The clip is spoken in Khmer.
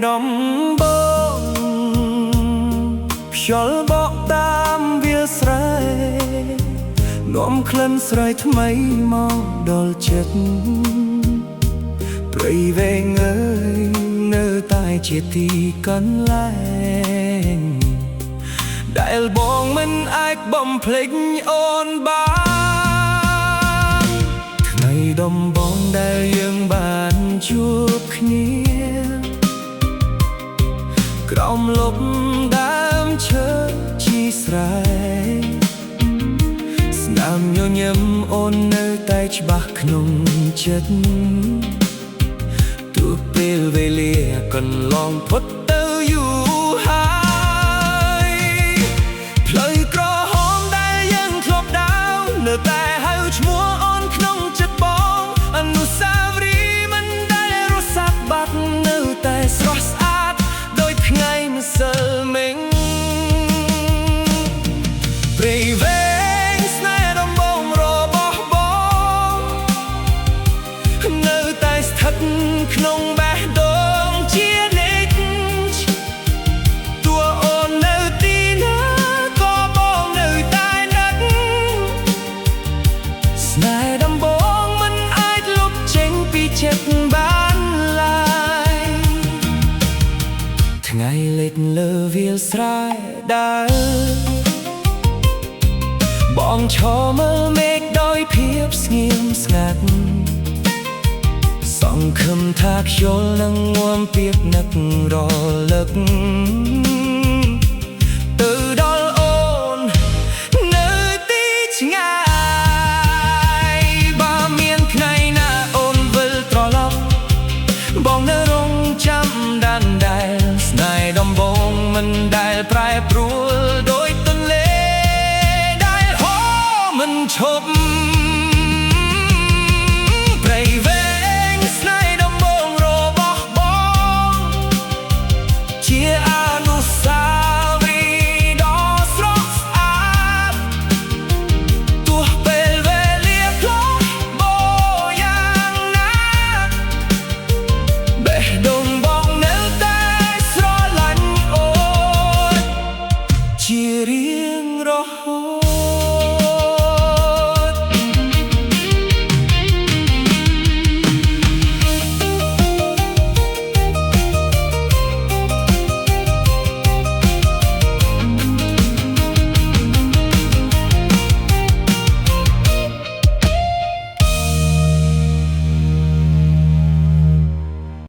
ដំបងខ្យល់បក់តាមវាលស្រែនាំក្លិនស្រីថ្មីមកដល់ចិត្តព្រៃវែងអើយនៅតែជាទីកន្លែងដែលបងមិនអាចបំភ្លេចអូនបានថ្ងៃដំបងដែលយើងបានជួបគ្នាក្រោមលប់ដើមឈើជីស្រែស្នាមញញឹមអូននៅតែច្បាស់ក្នុងចិត្តទោះពេលវេលាកន្លងផុតទៅយូរហើយផ្លូវក្រហមដែលយើងធ្លាប់ដើរនៅតែហៅឈ្មោះអូនក្នុងចិត្តបងអនុស្សាវរីយ៍មិនដែលរសាត់បាត់នៅតែស្រស់ស្អាតដូចថ្ងៃម្សិលមិញព្រៃវែងស្នេហ៍ដំបងរបស់បងនៅតែស្ថិតក្នុងបេះដូងជានិច្ចតួអូននៅទីណាក៏បងនៅតែនឹកស្នេហ៍ដំបងមិនអាចលុបចេញពីចិត្តបានឡើយថ្ងៃលេចលើវាលស្រែដើរបងឈរមើលមេឃដោយភាពស្ងៀមស្ងាត់សង្ឃឹមថាខ្យល់នឹងងាំពាក្យនឹករលឹកទៅដល់អូននៅទីឆ្ងាយបើមានថ្ងៃណាអូនវិលត្រឡប់បងនៅរងចាំដានដែលស្នេហ៍ដំបងមិន